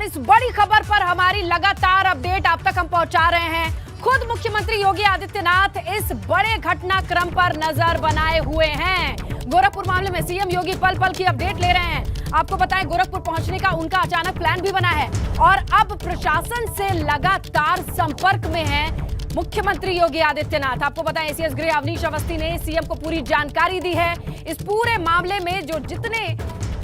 इस बड़ी खबर पर हमारी लगातार अपडेट आप तक हम पहुंचा रहे हैं। खुद मुख्यमंत्री योगी आदित्यनाथ इस बड़े घटनाक्रम पर नजर बनाए हुए हैं। गोरखपुर मामले में सीएम योगी पल पल की अपडेट ले रहे हैं। आपको बताएं, गोरखपुर पहुंचने का उनका अचानक प्लान भी बना है और अब प्रशासन से लगातार संपर्क में है मुख्यमंत्री योगी आदित्यनाथ। आपको बताएं, एसीएस गृह अवनीश अवस्थी ने सीएम को पूरी जानकारी दी है। इस पूरे मामले में जो जितने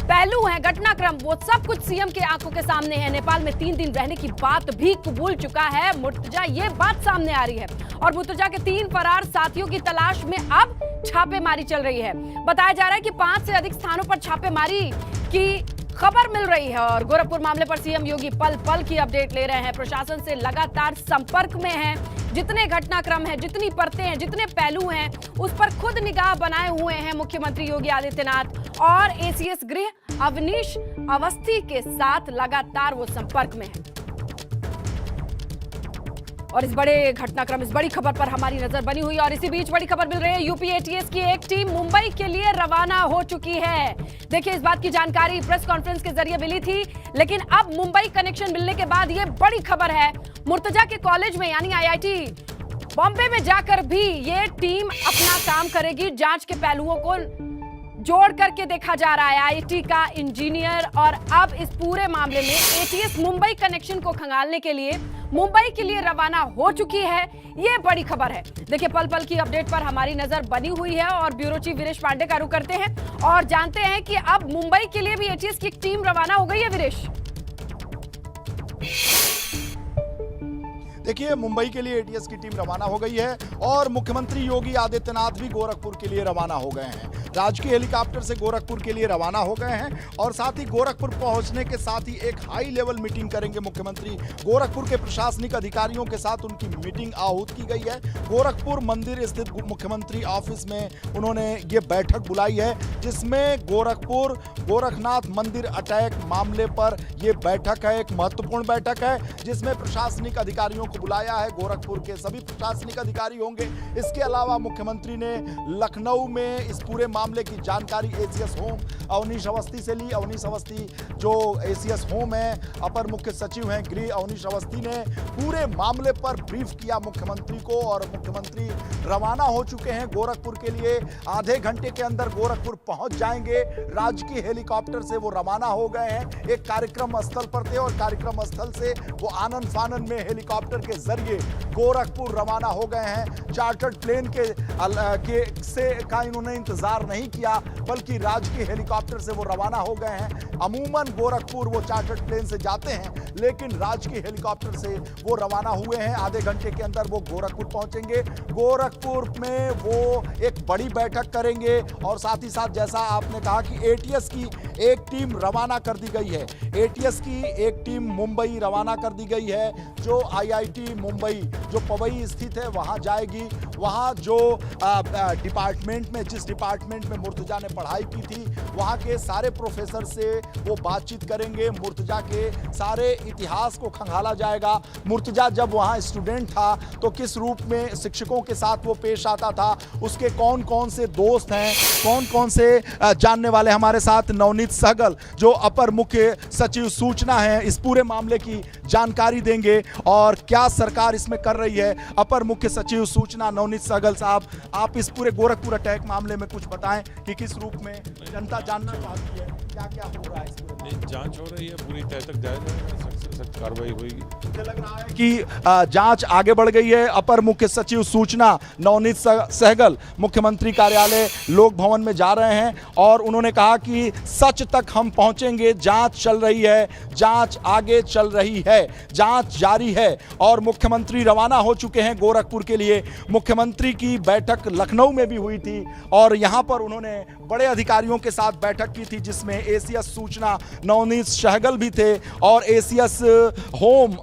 पहलू हैं, घटनाक्रम, वो सब कुछ सीएम के आंखों के सामने है। नेपाल में 3 दिन रहने की बात भी कबूल चुका है मुर्तजा, ये बात सामने आ रही है। और मुर्तजा के 3 फरार साथियों की तलाश में अब छापेमारी चल रही है। बताया जा रहा है कि 5 से अधिक स्थानों पर छापेमारी की खबर मिल रही है और गोरखपुर मामले पर सीएम योगी पल पल की अपडेट ले रहे हैं। प्रशासन से लगातार संपर्क में हैं। जितने घटनाक्रम हैं, जितनी परतें हैं, जितने पहलू हैं, उस पर खुद निगाह बनाए हुए हैं मुख्यमंत्री योगी आदित्यनाथ और एसीएस गृह अवनीश अवस्थी के साथ लगातार वो संपर्क में है। और इस बड़े घटनाक्रम, इस बड़ी खबर पर हमारी नजर बनी हुई है। और इसी बीच बड़ी खबर मिल रही है, यूपी एटीएस की एक टीम मुंबई के लिए रवाना हो चुकी है। देखिए, इस बात की जानकारी प्रेस कॉन्फ्रेंस के जरिए मिली थी, लेकिन अब मुंबई कनेक्शन मिलने के बाद ये बड़ी खबर है। मुर्तजा के कॉलेज में यानी आईआईटी बॉम्बे में जाकर भी ये टीम अपना काम करेगी। जांच के पहलुओं को जोड़ करके देखा जा रहा है आईआईटी का इंजीनियर। और अब इस पूरे मामले में एटीएस मुंबई कनेक्शन को खंगालने के लिए मुंबई के लिए रवाना हो चुकी है। ये बड़ी खबर है। देखिए, पल पल की अपडेट पर हमारी नजर बनी हुई है और ब्यूरो चीफ वीरेश पांडे का रुख करते हैं और जानते हैं कि अब मुंबई के लिए भी एटीएस की एक टीम रवाना हो गई है। वीरेश, देखिए, मुंबई के लिए एटीएस की टीम रवाना हो गई है और मुख्यमंत्री योगी आदित्यनाथ भी गोरखपुर के लिए रवाना हो गए हैं। राजकीय हेलीकॉप्टर से गोरखपुर के लिए रवाना हो गए हैं और साथ ही गोरखपुर पहुंचने के साथ ही एक हाई लेवल मीटिंग करेंगे मुख्यमंत्री। गोरखपुर के प्रशासनिक अधिकारियों के साथ उनकी मीटिंग आहूत की गई है। गोरखपुर मंदिर स्थित मुख्यमंत्री ऑफिस में उन्होंने ये बैठक बुलाई है, जिसमें गोरखपुर गोरखनाथ मंदिर अटैक मामले पर यह बैठक है। एक महत्वपूर्ण बैठक है जिसमें प्रशासनिक अधिकारियों को बुलाया है। गोरखपुर के सभी प्रशासनिक अधिकारी होंगे। इसके अलावा मुख्यमंत्री ने लखनऊ में इस पूरे मामले की जानकारी एसीएस होम अवनीश अवस्थी से ली। अवनीश अवस्थी जो एसीएस होम है, अपर मुख्य सचिव हैं गृह, अवनीश अवस्थी ने पूरे मामले पर ब्रीफ किया मुख्यमंत्री को और मुख्यमंत्री रवाना हो चुके हैं गोरखपुर के लिए। आधे घंटे के अंदर गोरखपुर पहुंच जाएंगे। राजकीय हेलीकॉप्टर से वो रवाना हो गए हैं। एक कार्यक्रम स्थल पर थे और कार्यक्रम स्थल से वो आनन फानन में हेलीकॉप्टर के जरिए गोरखपुर रवाना हो गए हैं। चार्टर्ड प्लेन का इन्होंने इंतजार नहीं किया, बल्कि राजकीय हेलीकॉप्टर से वो रवाना हो गए हैं। अमूमन गोरखपुर वो चार्टर्ड प्लेन से जाते हैं, लेकिन राजकीय हेलीकॉप्टर से वो रवाना हुए हैं। आधे घंटे के अंदर वो गोरखपुर पहुंचेंगे। गोरखपुर में वो एक बड़ी बैठक करेंगे और साथ ही साथ जैसा आपने कहा कि एटीएस की एक टीम रवाना कर दी गई है। एटीएस की एक टीम मुंबई रवाना कर दी गई है, जो आईआईटी मुंबई जो पवई स्थित है वहां जाएगी। वहां जो डिपार्टमेंट में, जिस डिपार्टमेंट में मुर्तजा ने पढ़ाई की थी, वहां के सारे प्रोफेसर से वो बातचीत करेंगे। मुर्तजा के सारे इतिहास को खंगाला जाएगा। मुर्तजा जब वहां स्टूडेंट था तो किस रूप में शिक्षकों के साथ वो पेश आता था, उसके कौन कौन से दोस्त हैं, कौन कौन से जानने वाले। हमारे साथ नवनीत सहगल जो अपर मुख्य सचिव सूचना है, इस पूरे मामले की जानकारी देंगे और क्या सरकार इसमें कर रही है। अपर मुख्य सचिव सूचना नवनीत सहगल साहब, आप इस पूरे गोरखपुर अटैक मामले में कुछ बताएं कि किस रूप में जनता जानना चाहती है, क्या क्या हो रहा है इस पूरे। जांच हो रही है, पूरी तय तक जाएगा, सख्त कार्रवाई होगी। मुझे लग रहा है कि जांच आगे बढ़ गई है। अपर मुख्य सचिव सूचना नवनीत सहगल मुख्यमंत्री कार्यालय लोक भवन में जा रहे हैं और उन्होंने कहा कि सच तक हम पहुंचेंगे। जांच चल रही है, जांच आगे चल रही है, जांच जारी है और मुख्यमंत्री रवाना हो चुके हैं गोरखपुर के लिए। मुख्यमंत्री की बैठक लखनऊ में भी हुई थी और यहां पर उन्होंने बड़े अधिकारियों के साथ बैठक की थी, जिसमें एसीएस सूचना नवनीत सहगल भी थे और एसीएस होम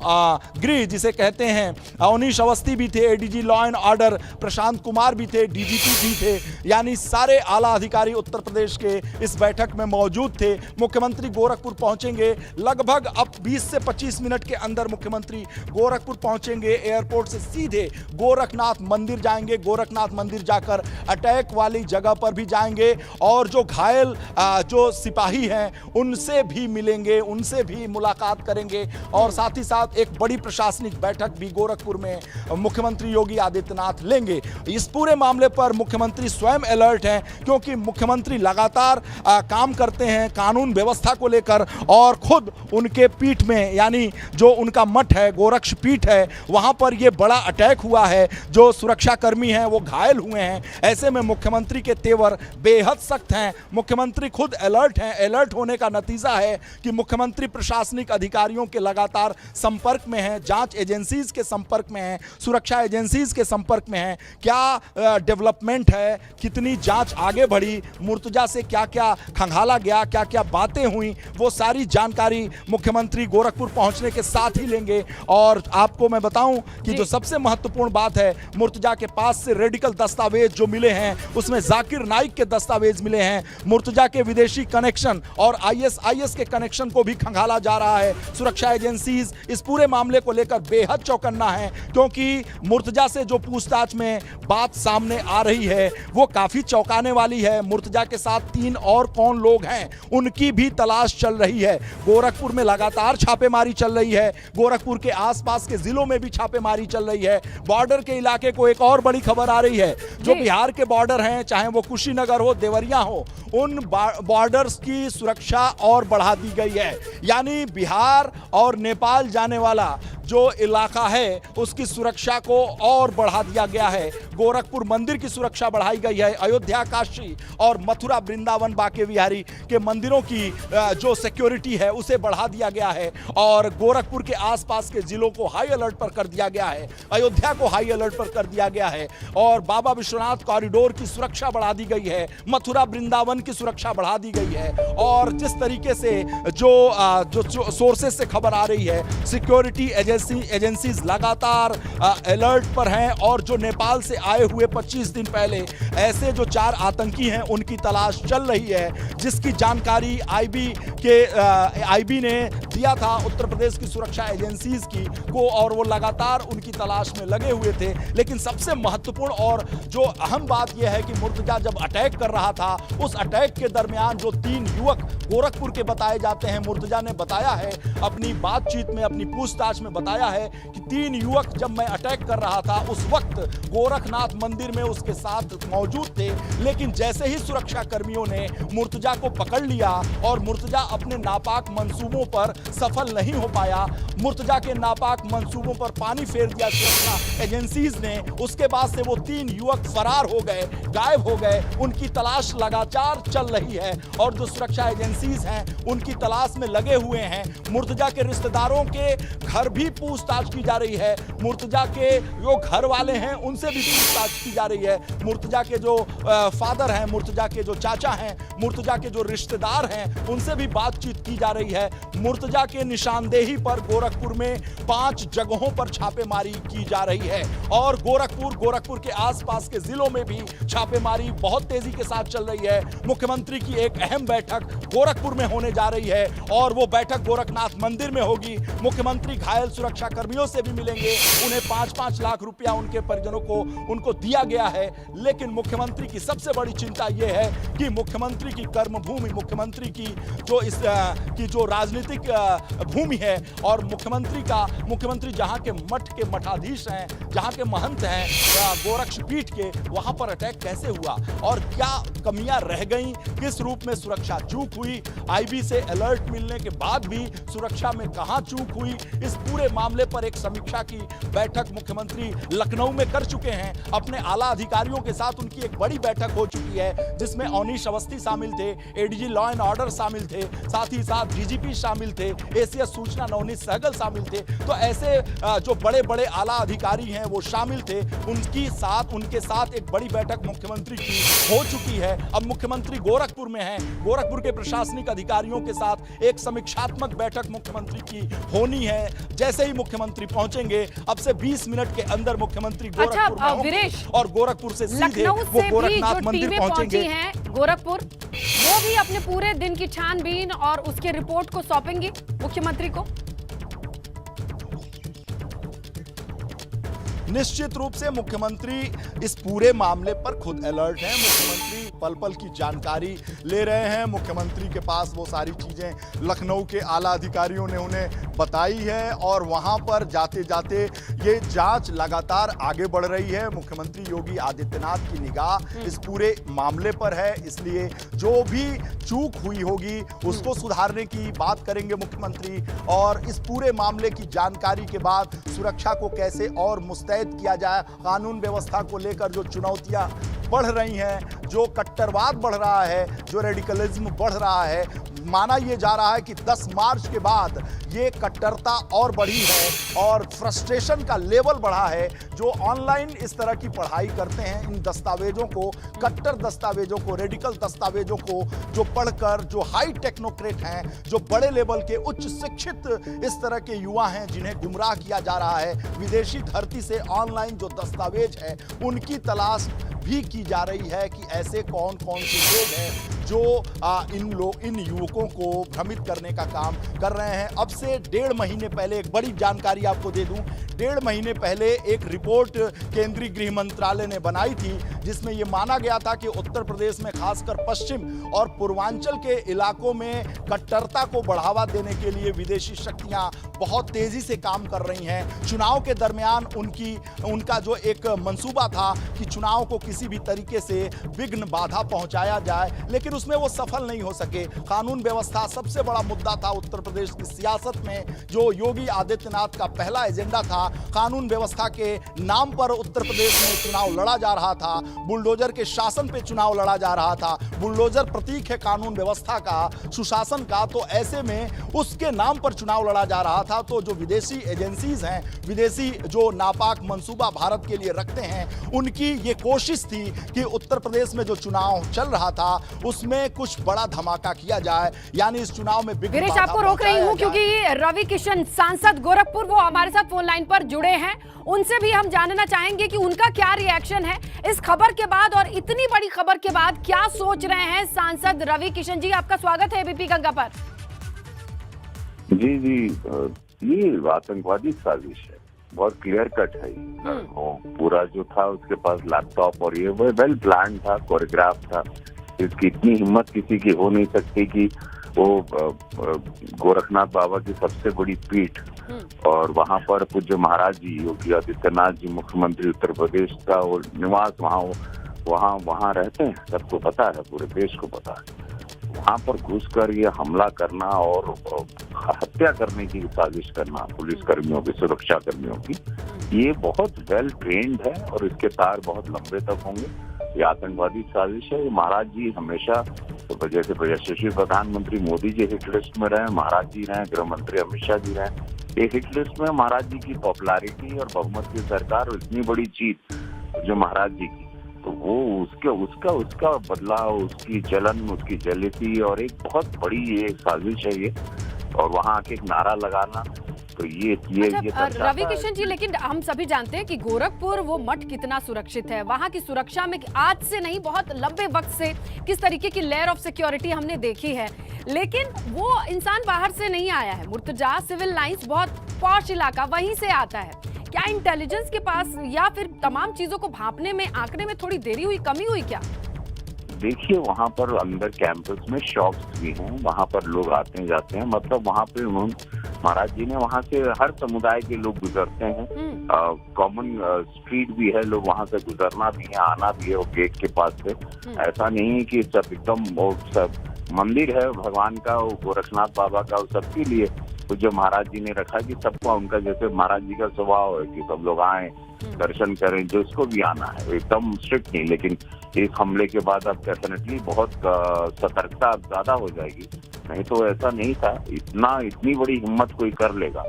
गृह जिसे कहते हैं अवनीश अवस्थी भी थे, ADG law and order Prashant Kumar भी थे, डीजीपी भी थे, यानी सारे आला अधिकारी उत्तर प्रदेश के इस बैठक में मौजूद थे। मुख्यमंत्री गोरखपुर पहुंचेंगे। लगभग अब 20 से 25 मिनट के अंदर मुख्यमंत्री गोरखपुर पहुंचेंगे। एयरपोर्ट से सीधे गोरखनाथ मंदिर जाएंगे। गोरखनाथ मंदिर जाकर अटैक वाली जगह पर भी जाएंगे और जो घायल जो सिपाही हैं उनसे भी मिलेंगे, उनसे भी मुलाकात करेंगे। और साथ ही साथ एक बड़ी प्रशासनिक बैठक भी गोरखपुर में मुख्यमंत्री योगी आदित्यनाथ लेंगे। इस पूरे मामले पर मुख्यमंत्री स्वयं अलर्ट हैं, क्योंकि मुख्यमंत्री लगातार काम करते हैं कानून व्यवस्था को लेकर, और खुद उनके पीठ में यानी जो उनका मठ है, गोरक्ष पीठ है, वहां पर यह बड़ा अटैक हुआ है, जो सुरक्षाकर्मी हैं वो घायल हुए हैं। ऐसे में मुख्यमंत्री के तेवर बेहद सख्त हैं। मुख्यमंत्री खुद अलर्ट हैं। अलर्ट होने का नतीजा है कि मुख्यमंत्री प्रशासनिक अधिकारियों के लगातार संपर्क में हैं, जांच एजेंसीज के संपर्क में हैं, सुरक्षा एजेंसीज के संपर्क में हैं। क्या डेवलपमेंट है, कितनी जांच आगे बढ़ी, मुर्तजा से क्या क्या खंगाला गया, क्या क्या बातें हुई, वो सारी जानकारी मुख्यमंत्री गोरखपुर पहुंचने के साथ ही लेंगे। और आपको मैं बताऊं कि जो सबसे महत्वपूर्ण बात है, मुर्तजा के पास से रेडिकल दस्तावेज जो मिले हैं, उसमें जाकिर नाइक के दस्तावेज मिले हैं। मुर्तजा के विदेशी कनेक्शन और आईएसआईएस के कनेक्शन को भी खंगाला जा रहा है। सुरक्षा एजेंसीज इस पूरे मामले को लेकर बेहद चौकन्ना है, क्योंकि मुर्तजा से जो पूछताछ में बात सामने आ रही है वो काफी चौंकाने वाली है। मुर्तजा के साथ 3 और कौन लोग हैं, उनकी भी तलाश चल रही है। गोरखपुर में लगातार छापेमारी चल रही है, गोरखपुर के आसपास के जिलों में भी छापेमारी चल रही है। बॉर्डर के इलाके को एक और बड़ी खबर आ रही है, जो बिहार के बॉर्डर हैं, चाहे वो कुशीनगर हो, देवरिया हो, उन बॉर्डर्स की सुरक्षा और बढ़ा दी गई है। यानी बिहार और नेपाल जाने वाला जो इलाका है उसकी सुरक्षा को और बढ़ा दिया गया है। गोरखपुर मंदिर की सुरक्षा बढ़ाई गई है। अयोध्या, काशी और मथुरा, वृंदावन, बांके बिहारी के मंदिरों की जो सिक्योरिटी है उसे बढ़ा दिया गया है, और गोरखपुर के आसपास के जिलों को हाई अलर्ट पर कर दिया गया है। अयोध्या को हाई अलर्ट पर कर दिया गया है, और बाबा विश्वनाथ कॉरिडोर की सुरक्षा बढ़ा दी गई है। मथुरा, वृंदावन की सुरक्षा बढ़ा दी गई है। और जिस तरीके से जो सोर्सेस से खबर आ रही है, सिक्योरिटी एजेंसीज लगातार अलर्ट पर हैं, और जो नेपाल से आए हुए 25 दिन पहले ऐसे जो 4 आतंकी हैं उनकी तलाश चल रही है, जिसकी जानकारी आईबी ने दिया था उत्तर प्रदेश की सुरक्षा एजेंसीज को, और वो लगातार उनकी तलाश में लगे हुए थे। लेकिन सबसे महत्वपूर्ण और जो अहम बात यह है कि मुर्तजा जब अटैक कर रहा था, उस अटैक के दरमियान जो 3 युवक गोरखपुर के बताए जाते हैं, मुर्तजा ने बताया है अपनी बातचीत में, अपनी पूछताछ में बताया है कि 3 युवक जब मैं अटैक कर रहा था उस वक्त गोरखनाथ मंदिर में उसके साथ मौजूद थे। लेकिन जैसे ही सुरक्षा कर्मियों ने मुर्तजा को पकड़ लिया और मुर्तजा अपने नापाक मंसूबों पर सफल नहीं हो पाया, मुर्तजा के नापाक मंसूबों पर पानी फेर दिया सुरक्षा एजेंसीज ने, उसके बाद से वो 3 युवक फरार हो गए, गायब हो गए। उनकी तलाश लगातार चल रही है, और जो सुरक्षा एजेंसीज हैं उनकी तलाश में लगे हुए हैं। मुर्तजा के रिश्तेदारों के घर भी पूछताछ की जा रही है, मुर्तजा के जो घर वाले हैं उनसे भी पूछताछ की जा रही है, मुर्तजा के जो फादर हैं, मुर्तजा के जो चाचा हैं, मुर्तजा के जो रिश्तेदार हैं, उनसे भी बातचीत की जा रही है। मुर्तजा के निशानदेही पर गोरखपुर में 5 जगहों पर छापेमारी की जा रही है, और गोरखपुर के आसपास के जिलों में भी छापेमारी बहुत तेजी के साथ चल रही है। मुख्यमंत्री की एक अहम बैठक गोरखपुर में होने जा रही है, और वो बैठक गोरखनाथ मंदिर में होगी। मुख्यमंत्री घायल सुरक्षा कर्मियों से भी मिलेंगे, उन्हें 5-5 लाख रुपया उनके परिजनों को उनको दिया गया है। लेकिन मुख्यमंत्री की सबसे बड़ी चिंता यह है कि मुख्यमंत्री की कर्मभूमि, मुख्यमंत्री की जो राजनीतिक भूमि है, और मुख्यमंत्री जहां के मठ के मठाधीश हैं, जहां के महंत हैं गोरक्ष पीठ के, वहां पर अटैक कैसे हुआ और क्या कमियां रह गईं, किस रूप में सुरक्षा चूक हुई, आईबी से अलर्ट मिलने के बाद भी सुरक्षा में कहां चूक हुई, इस पूरे मामले पर एक समीक्षा की बैठक मुख्यमंत्री लखनऊ में कर चुके हैं। अपने आला अधिकारियों के साथ उनकी एक बड़ी बैठक हो चुकी है, जिसमें अवनीश अवस्थी शामिल थे, एडीजी लॉ एंड ऑर्डर शामिल थे, साथ ही साथ डीजीपी शामिल थे, एसीएस सूचना नवनीत सहगल शामिल थे। तो ऐसे जो बड़े बड़े आला अधिकारी हैं वो शामिल थे, उनके साथ एक बड़ी बैठक मुख्यमंत्री की हो चुकी है। अब मुख्यमंत्री गोरखपुर में हैं, गोरखपुर के प्रशासनिक अधिकारियों के साथ एक समीक्षात्मक बैठक मुख्यमंत्री की होनी है। जैसे ही मुख्यमंत्री पहुंचेंगे, अब से 20 मिनट के अंदर मुख्यमंत्री गोरखपुर में होंगे, और गोरखपुर से सीधे वो गोरखनाथ मंदिर पहुंचेंगे। गोरखपुर वो भी अपने पूरे दिन की छानबीन और उसके रिपोर्ट को सौंपेंगे मुख्यमंत्री को। निश्चित रूप से मुख्यमंत्री इस पूरे मामले पर खुद अलर्ट हैं। मुख्यमंत्री पल पल की जानकारी ले रहे हैं। मुख्यमंत्री के पास वो सारी चीजें लखनऊ के आला अधिकारियों ने उन्हें बताई है और वहां पर जाते जाते ये जांच लगातार आगे बढ़ रही है। मुख्यमंत्री योगी आदित्यनाथ की निगाह इस पूरे मामले पर है, इसलिए जो भी चूक हुई होगी उसको सुधारने की बात करेंगे मुख्यमंत्री। और इस पूरे मामले की जानकारी के बाद सुरक्षा को कैसे और मुस्तैद किया जाए, कानून व्यवस्था को लेकर जो चुनौतियां बढ़ रही हैं, जो कट्टरवाद बढ़ रहा है, जो रेडिकलिज्म बढ़ रहा है, माना यह जा रहा है कि 10 मार्च के बाद ये कट्टरता और बढ़ी है और फ्रस्ट्रेशन का लेवल बढ़ा है। जो ऑनलाइन इस तरह की पढ़ाई करते हैं, इन दस्तावेजों को, कट्टर दस्तावेजों को, रेडिकल दस्तावेजों को जो पढ़कर, जो हाई टेक्नोक्रेट हैं, जो बड़े लेवल के उच्च शिक्षित इस तरह के युवा हैं जिन्हें गुमराह किया जा रहा है, विदेशी धरती से ऑनलाइन जो दस्तावेज है उनकी तलाश भी की जा रही है कि ऐसे कौन कौन से लोग हैं जो इन युवकों को भ्रमित करने का काम कर रहे हैं। अब से 1.5 महीने पहले एक बड़ी जानकारी आपको दे दूं, 1.5 महीने पहले एक रिपोर्ट केंद्रीय गृह मंत्रालय ने बनाई थी जिसमें यह माना गया था कि उत्तर प्रदेश में खासकर पश्चिम और पूर्वांचल के इलाकों में कट्टरता को बढ़ावा देने के लिए विदेशी शक्तियां बहुत तेजी से काम कर रही हैं। चुनाव के दरमियान उनका जो एक मंसूबा था कि चुनाव को किसी भी तरीके से विघ्न बाधा पहुंचाया जाए, लेकिन उसमें वो सफल नहीं हो सके। कानून व्यवस्था सबसे बड़ा मुद्दा था उत्तर प्रदेश की सियासत में। जो योगी आदित्यनाथ का पहला एजेंडा था, कानून व्यवस्था के नाम पर उत्तर प्रदेश में चुनाव लड़ा जा रहा था, बुलडोजर के शासन पे चुनाव लड़ा जा रहा था। बुलडोजर प्रतीक है कानून व्यवस्था का, सुशासन का, तो ऐसे में उसके नाम पर चुनाव लड़ा जा रहा था। तो जो विदेशी एजेंसीज हैं, विदेशी जो नापाक मंसूबा भारत के लिए रखते हैं, उनकी ये कोशिश थी कि उत्तर प्रदेश में जो चुनाव चल रहा था उसमें कुछ बड़ा धमाका किया जाए, यानी इस चुनाव में वीरेश आपको रोक रही हूं क्योंकि रवि किशन सांसद गोरखपुर वो हमारे साथ फोन लाइन पर जुड़े हैं। उनसे भी हम जानना चाहेंगे कि उनका क्या रिएक्शन है इस खबर के बाद, और इतनी बड़ी खबर के बाद क्या सोच रहे हैं सांसद रवि किशन जी। आपका स्वागत है एबीपी गंगा पर। जी, ये आतंकवादी साजिश है, बहुत क्लियर कट है। वो पूरा जो था उसके पास लैपटॉप और ये वेल प्लान था, कोरियोग्राफ था। इसकी इतनी हिम्मत किसी की हो नहीं सकती कि वो गोरखनाथ बाबा की सबसे बड़ी पीठ और वहाँ पर पूज्य महाराज जी योगी आदित्यनाथ जी मुख्यमंत्री उत्तर प्रदेश का वो निवास वहाँ रहते हैं, सबको पता है, पूरे देश को पता है। वहाँ पर घुसकर ये हमला करना और हत्या करने की साजिश करना पुलिस कर्मियों की, सुरक्षा कर्मियों की, ये बहुत वेल ट्रेन्ड है और इसके तार बहुत लंबे तक होंगे। ये आतंकवादी साजिश है। महाराज जी हमेशा तो जैसे यशस्वी प्रधानमंत्री मोदी जी हिट लिस्ट में रहे, महाराज जी रहे, गृह मंत्री अमित शाह जी रहे। ये हिट लिस्ट में महाराज जी की पॉपुलैरिटी और बहुमत की सरकार और इतनी बड़ी जीत जो महाराज जी की, तो वो उसका बदला, उसकी जलन, उसकी जेलसी और एक बहुत बड़ी ये साजिश है ये। और वहाँ आके एक नारा लगाना, तो ये रवि किशन जी, लेकिन हम सभी जानते हैं कि गोरखपुर वो मठ कितना सुरक्षित है। वहाँ की सुरक्षा में आज से नहीं, बहुत लंबे वक्त से किस तरीके की लेयर ऑफ सिक्योरिटी हमने देखी है, लेकिन वो इंसान बाहर से नहीं आया है। मुर्तजा सिविल लाइंस बहुत पॉश इलाका, वहीं से आता है। क्या इंटेलिजेंस के पास या फिर तमाम चीजों को भांपने में, आंकने में थोड़ी देरी हुई, कमी हुई क्या? देखिए, वहाँ पर अंदर कैंपस में शॉप्स भी हैं, वहाँ पर लोग आते हैं जाते हैं, मतलब वहाँ पे महाराज जी ने वहाँ से हर समुदाय के लोग गुजरते हैं। कॉमन स्ट्रीट भी है, लोग वहाँ से गुजरना भी है, आना भी है, वो गेट के पास से। ऐसा नहीं है कि सब एकदम सब मंदिर है भगवान का, वो गोरखनाथ बाबा का, सबके लिए तो जो महाराज जी ने रखा कि सबको, उनका जैसे महाराज जी का स्वभाव है कि सब लोग आए दर्शन करें, जो इसको भी आना है, एकदम स्ट्रिक्ट नहीं। लेकिन इस हमले के बाद अब डेफिनेटली बहुत सतर्कता ज्यादा हो जाएगी, नहीं तो ऐसा नहीं था, इतनी बड़ी हिम्मत कोई कर लेगा।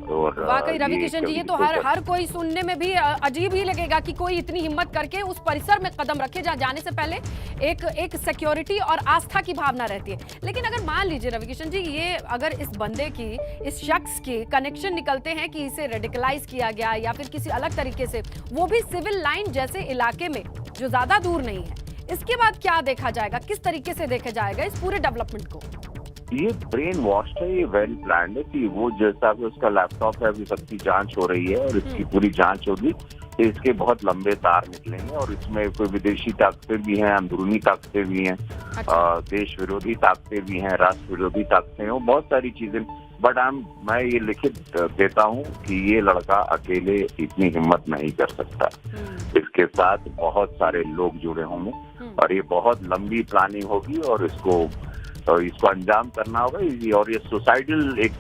और वाकई रवि किशन जी, ये तो हर कोई सुनने में भी अजीब ही लगेगा कि कोई इतनी हिम्मत करके उस परिसर में कदम रखे जहाँ जाने से पहले एक सिक्योरिटी और आस्था की भावना रहती है। लेकिन अगर मान लीजिए रवि किशन जी, ये अगर इस बंदे की, इस शख्स के कनेक्शन निकलते हैं कि इसे रेडिकलाइज किया गया या फिर किसी अलग तरीके से, वो भी सिविल लाइन जैसे इलाके में जो ज्यादा दूर नहीं है, इसके बाद क्या देखा जाएगा, किस तरीके से देखा जाएगा इस पूरे डेवलपमेंट को? ये ब्रेन वॉश है, ये वेल प्लान्ड है कि वो जैसा भी उसका लैपटॉप है, अभी सबकी जांच हो रही है और इसकी पूरी जांच होगी, तो इसके बहुत लंबे तार निकलेंगे और इसमें कोई विदेशी ताकतें भी हैं, अंदरूनी ताकतें भी हैं, देश विरोधी ताकतें भी हैं, राष्ट्र विरोधी ताकतें हैं, बहुत सारी चीजें बट मैं ये लिखित देता हूँ कि ये लड़का अकेले इतनी हिम्मत नहीं कर सकता, इसके साथ बहुत सारे लोग जुड़े होंगे और ये बहुत लंबी प्लानिंग होगी और इसको अंजाम करना होगा। और ये सुसाइडल एक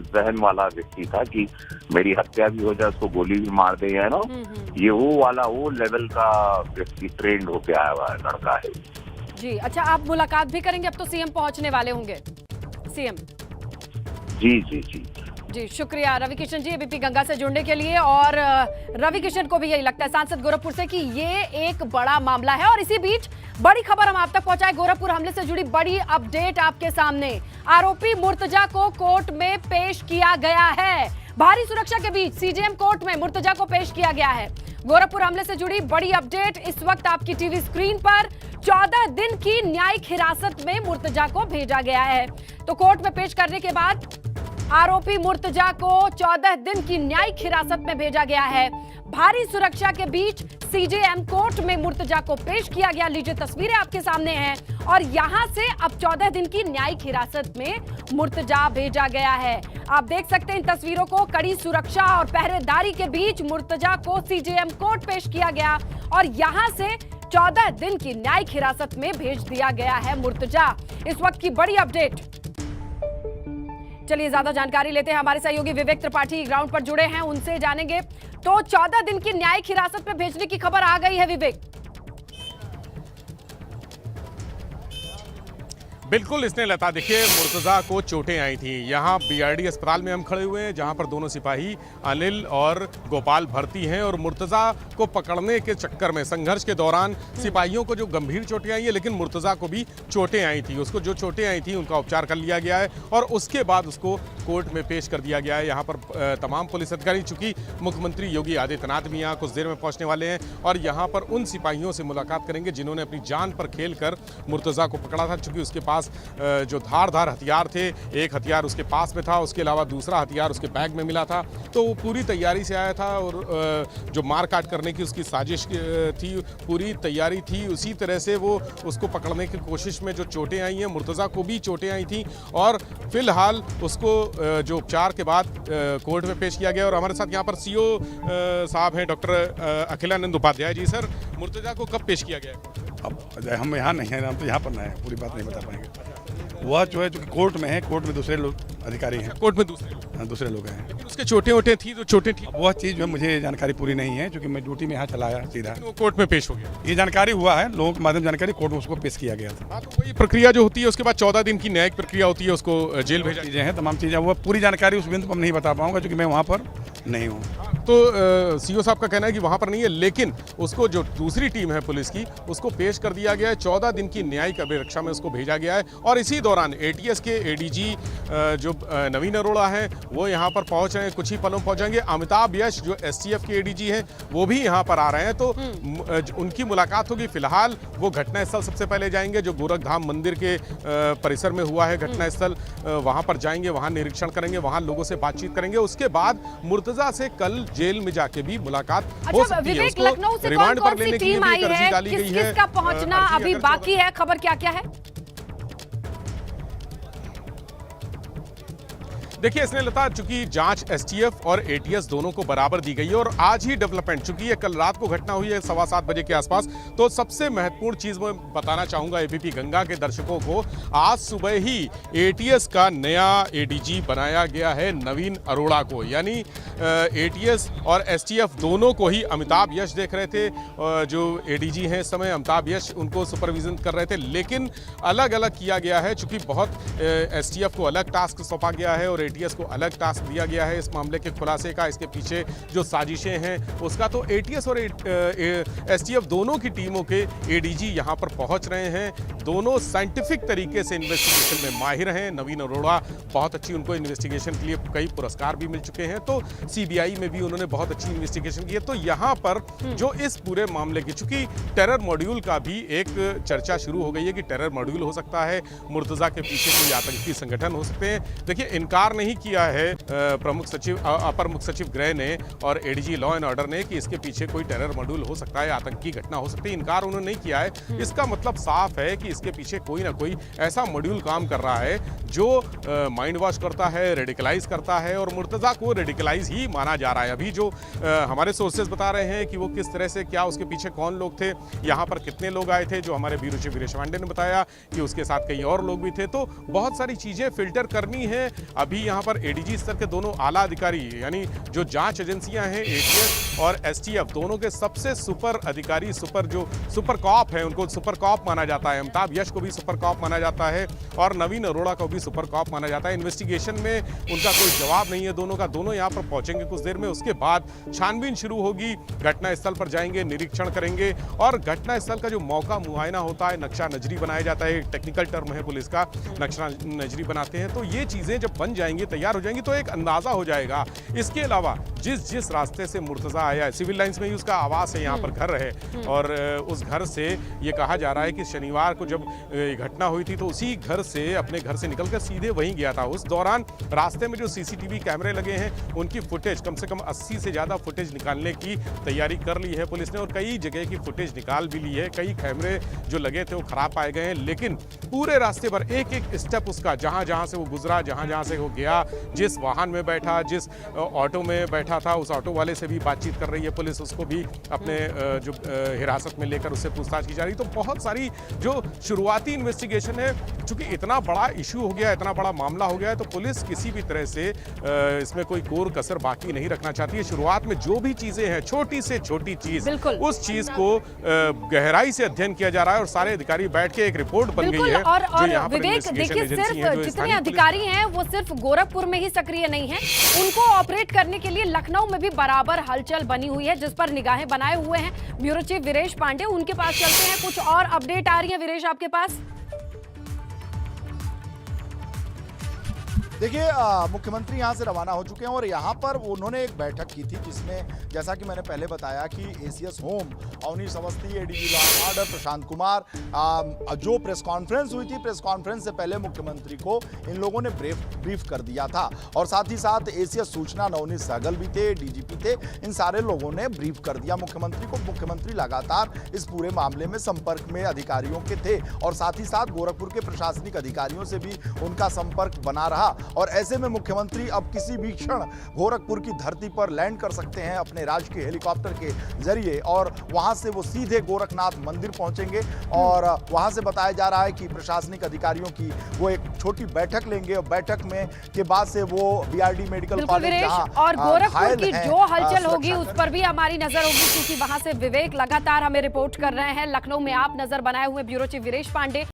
जहन वाला व्यक्ति था कि मेरी हत्या भी हो जाए, उसको गोली भी मार दे, है ना, ये वो लेवल का व्यक्ति ट्रेंड होके आया हुआ लड़का है जी। अच्छा, आप मुलाकात भी करेंगे? अब तो सीएम पहुंचने वाले होंगे, सीएम। जी जी जी जी, शुक्रिया रवि किशन जी एबीपी गंगा से जुड़ने के लिए। और रवि किशन को भी यही लगता है, सांसद गोरखपुर से, कि ये एक बड़ा मामला है। और इसी बीच बड़ी खबर हम आप तक पहुंचाए, गोरखपुर हमले से जुड़ी बड़ी अपडेट आपके सामने। आरोपी मुर्तजा को कोर्ट में पेश किया गया है। भारी सुरक्षा के बीच सीजेएम कोर्ट में मुर्तजा को पेश किया गया है। गोरखपुर हमले से जुड़ी बड़ी अपडेट इस वक्त आपकी टीवी स्क्रीन पर। 14 दिन की न्यायिक हिरासत में मुर्तजा को भेजा गया है। तो कोर्ट में पेश करने के बाद आरोपी मुर्तजा को 14 दिन की न्यायिक हिरासत में भेजा गया है। भारी सुरक्षा के बीच सीजेएम कोर्ट में मुर्तजा को पेश किया गया। लीजिए, तस्वीरें आपके सामने हैं और यहां से अब 14 दिन की न्यायिक हिरासत में मुर्तजा भेजा गया है। आप देख सकते हैं इन तस्वीरों को। कड़ी सुरक्षा और पहरेदारी के बीच मुर्तजा को सीजेएम कोर्ट पेश किया गया और यहां से 14 दिन की न्यायिक हिरासत में भेज दिया गया है मुर्तजा। इस वक्त की बड़ी अपडेट। चलिए ज्यादा जानकारी लेते हैं, हमारे सहयोगी विवेक त्रिपाठी ग्राउंड पर जुड़े हैं, उनसे जानेंगे। तो 14 दिन की न्यायिक हिरासत में भेजने की खबर आ गई है विवेक। बिल्कुल इसने लता, देखिए मुर्तज़ा को चोटें आई थी। यहाँ बीआरडी अस्पताल में हम खड़े हुए हैं, जहाँ पर दोनों सिपाही अनिल और गोपाल भर्ती हैं। और मुर्तज़ा को पकड़ने के चक्कर में संघर्ष के दौरान सिपाहियों को जो गंभीर चोटें आई है, लेकिन मुर्तज़ा को भी चोटें आई थी। उसको जो चोटें आई थी उनका उपचार कर लिया गया है और उसके बाद उसको कोर्ट में पेश कर दिया गया है। यहाँ पर तमाम पुलिस अधिकारी, चूंकि मुख्यमंत्री योगी आदित्यनाथ भी यहाँ कुछ देर में पहुँचने वाले हैं और यहाँ पर उन सिपाहियों से मुलाकात करेंगे जिन्होंने अपनी जान पर खेल कर मुर्तज़ा को पकड़ा था। चूंकि उसके पास जो धारदार हथियार थे, एक हथियार उसके पास में था, उसके अलावा दूसरा हथियार उसके बैग में मिला था। तो वो पूरी तैयारी से आया था और जो मार काट करने की उसकी साजिश थी, पूरी तैयारी थी। उसी तरह से वो उसको पकड़ने की कोशिश में जो चोटें आई हैं, मुर्तज़ा को भी चोटें आई थी और फिलहाल उसको जो उपचार के बाद कोर्ट में पेश किया गया। और हमारे साथ यहाँ पर सीओ साहब हैं, डॉक्टर अखिलानंद उपाध्याय जी। सर, मुर्तज़ा को कब पेश किया गया? अब हम यहाँ नहीं हैं, हम तो यहाँ पर ना है, पूरी बात नहीं बता पाएंगे। वह जो है चूँकि कोर्ट में है, कोर्ट में दूसरे लोग अधिकारी हैं, कोर्ट में दूसरे लोग हैं। लेकिन उसके चोटें वोटें थी, तो चोटें ठीक, वह चीज़ जो है मुझे जानकारी पूरी नहीं है, क्योंकि मैं ड्यूटी में यहाँ चला आया सीधा। वो कोर्ट में पेश हो गया, ये जानकारी हुआ है, लोगों के माध्यम जानकारी, कोर्ट में उसको पेश किया गया था। हाँ, तो वही प्रक्रिया जो होती है, उसके बाद 14 दिन की न्यायिक प्रक्रिया होती है, उसको जेल भेजा चीज़ें हैं, तमाम चीज़ें। वो पूरी जानकारी उस बिंदु पर नहीं बता पाऊंगा, क्योंकि मैं वहाँ पर नहीं हूँ। तो सीओ साहब का कहना है कि वहाँ पर नहीं है, लेकिन उसको जो दूसरी टीम है पुलिस की, उसको पेश कर दिया गया है। 14 दिन की न्यायिक अभिरक्षा में उसको भेजा गया है। और इसी दौरान एटीएस के एडीजी जो नवीन अरोड़ा हैं, वो यहाँ पर पहुँच रहे हैं, कुछ ही पलों में पहुँचेंगे। अमिताभ यश जो एसटीएफ के एडीजी हैं, वो भी यहाँ पर आ रहे हैं, तो उनकी मुलाकात होगी। फिलहाल वो घटनास्थल सबसे पहले जाएंगे, जो गोरखधाम मंदिर के परिसर में हुआ है घटनास्थल, वहाँ पर जाएंगे, वहाँ निरीक्षण करेंगे, वहाँ लोगों से बातचीत करेंगे। उसके बाद मुर्तज़ा से कल जेल में जाके भी मुलाकात हो सकती है। उसको लखनऊ से रिमांड पर लेने कौन-कौन सी के लिए टीम आई अर्जी है, डाली गई है। किस-किस का पहुंचना अभी बाकी है, खबर क्या-क्या है? देखिए इसने लता, चूंकि जांच एसटीएफ और एटीएस दोनों को बराबर दी गई है और आज ही डेवलपमेंट, चूंकि ये कल रात को घटना हुई है 7:15 बजे के आसपास, तो सबसे महत्वपूर्ण चीज मैं बताना चाहूंगा एबीपी गंगा के दर्शकों को, आज सुबह ही एटीएस का नया एडीजी बनाया गया है नवीन अरोड़ा को। यानी एटीएस और एसटीएफ दोनों को ही अमिताभ यश देख रहे थे, जो एडीजी हैं इस समय, अमिताभ यश उनको सुपरविजन कर रहे थे, लेकिन अलग अलग किया गया है। चूंकि बहुत एसटीएफ को अलग टास्क सौंपा गया है और एटीएस को अलग टास्क दिया गया है इस मामले के खुलासे का, इसके पीछे जो साजिशें हैं उसका। तो एटीएस और एसटीएफ दोनों की टीमों के एडीजी यहां पर पहुंच रहे हैं। दोनों साइंटिफिक तरीके से इन्वेस्टिगेशन में माहिर हैं। नवीन अरोड़ा बहुत अच्छी, उनको इन्वेस्टिगेशन के लिए कई पुरस्कार भी मिल चुके हैं, तो सीबीआई में भी उन्होंने बहुत अच्छी इन्वेस्टिगेशन की है। तो यहां पर जो इस पूरे मामले की, चूंकि टेरर मॉड्यूल का भी एक चर्चा शुरू हो गई है कि टेरर मॉड्यूल हो सकता है, मुर्तज़ा के पीछे कोई आतंकी संगठन हो सकते हैं। देखिए, इनकार नहीं किया है अपर मुख्य सचिव गृह ने और एडीजी लॉ एंड ऑर्डर ने कि इसके पीछे कोई टेरर मॉड्यूल हो सकता है, आतंकी घटना हो सकती है। इनकार उन्होंने नहीं किया है। इसका मतलब साफ है कि इसके पीछे कोई ना कोई ऐसा मॉड्यूल काम कर रहा है जो माइंड वॉश करता है, रेडिकलाइज करता है, और मुर्तजा को रेडिकलाइज ही माना जा रहा है। अभी जो हमारे सोर्सेज बता रहे हैं कि वो किस तरह से, क्या उसके पीछे कौन लोग थे, यहाँ पर कितने लोग आए थे, जो हमारे ब्यूरो चीफ वीरेश पांडे ने बताया कि उसके साथ कई और लोग भी थे। तो बहुत सारी चीजें फिल्टर करनी है। अभी यहाँ पर एडीजी स्तर के दोनों आला अधिकारी, यानी जो जांच एजेंसियां हैं, एटीएस और एसटीएफ, दोनों के सबसे सुपर अधिकारी, सुपर कॉप है, उनको सुपर कॉप माना जाता है। अमिताभ यश को भी सुपर कॉप माना जाता है और नवीन अरोड़ा को भी सुपर कॉप माना जाता है। इन्वेस्टिगेशन में उनका कोई जवाब नहीं है दोनों का। दोनों यहाँ पर पहुंचेंगे कुछ देर में, उसके बाद छानबीन शुरू होगी। घटना स्थल पर जाएंगे, निरीक्षण करेंगे और घटना स्थल का जो मौका मुआयना होता है, नक्शा नजरी बनाया जाता है, टेक्निकल टर्म है पुलिस का, नक्शा नजरी बनाते हैं। तो ये चीजें जब बन जाएंगी, तैयार हो जाएंगी, तो एक अंदाजा हो जाएगा। इसके अलावा जिस रास्ते से मुर्तजा आया है, सिविल लाइंस में ही उसका आवास है, यहाँ पर घर है, और उस घर से ये कहा जा रहा है कि शनिवार को जब घटना हुई थी तो उसी घर से, अपने घर से निकलकर सीधे वहीं गया था। उस दौरान रास्ते में जो सीसीटीवी कैमरे लगे हैं, उनकी फुटेज, कम से कम 80 से ज्यादा फुटेज निकालने की तैयारी कर ली है पुलिस ने, और कई जगह की फुटेज निकाल भी ली है। कई कैमरे जो लगे थे वो खराब पाए गए हैं, लेकिन पूरे रास्ते पर एक एक स्टेप उसका, जहां से वो गुजरा, जहां से वो गया, जिस वाहन में बैठा, जिस ऑटो में बैठा था, उस ऑटो वाले से भी बातचीत कर रही है पुलिस, उसको भी अपने जो हिरासत में लेकर उससे पूछताछ की जा रही। तो बहुत सारी जो शुरुआती इन्वेस्टिगेशन है, चूंकि इतना बड़ा इशू हो गया, इतना बड़ा मामला हो गया है, तो पुलिस किसी भी तरह से इसमें कोई कोर कसर बाकी नहीं रखना चाहती है। शुरुआत में जो भी चीजें हैं, छोटी से छोटी चीज, उस चीज को गहराई से अध्ययन किया जा रहा है और सारे अधिकारी बैठ के एक रिपोर्ट बन गई है। और विवेक, देखिए, सिर्फ जितने अधिकारी हैं वो सिर्फ गोरखपुर में ही सक्रिय नहीं है, उनको ऑपरेट करने के लिए लखनऊ में भी बराबर हलचल बनी हुई है, जिस पर निगाहें बनाए हुए हैं ब्यूरो चीफ वीरेश पांडे। उनके पास चलते हैं, कुछ और अपडेट आ रही है वीरेश आपके पास? देखिए, मुख्यमंत्री यहाँ से रवाना हो चुके हैं और यहाँ पर उन्होंने एक बैठक की थी, जिसमें जैसा कि मैंने पहले बताया कि ACS home Avanish Awasthi, ADG law and order Prashant Kumar, जो प्रेस कॉन्फ्रेंस हुई थी, प्रेस कॉन्फ्रेंस से पहले मुख्यमंत्री को इन लोगों ने ब्रीफ कर दिया था, और साथ ही साथ एसीएस सूचना नवनीत सहगल भी थे, डीजीपी थे, इन सारे लोगों ने ब्रीफ कर दिया मुख्यमंत्री को। मुख्यमंत्री लगातार इस पूरे मामले में संपर्क में अधिकारियों के थे, और साथ ही साथ गोरखपुर के प्रशासनिक अधिकारियों से भी उनका संपर्क बना रहा। और ऐसे में मुख्यमंत्री अब किसी भी क्षण गोरखपुर की धरती पर लैंड कर सकते हैं अपने राजकीय हेलीकॉप्टर के जरिए, और वहां से वो सीधे गोरखनाथ मंदिर पहुंचेंगे। और वहां से बताया जा रहा है कि प्रशासनिक अधिकारियों की वो एक छोटी बैठक लेंगे, और बैठक में के बाद से वो बीआरडी मेडिकल कॉलेज, और गोरखपुर की जो हलचल होगी उस पर भी हमारी नजर होगी, क्योंकि वहां से विवेक लगातार हमें रिपोर्ट कर रहे हैं। लखनऊ में आप नजर बनाए हुए ब्यूरो चीफ वीरेश पांडे।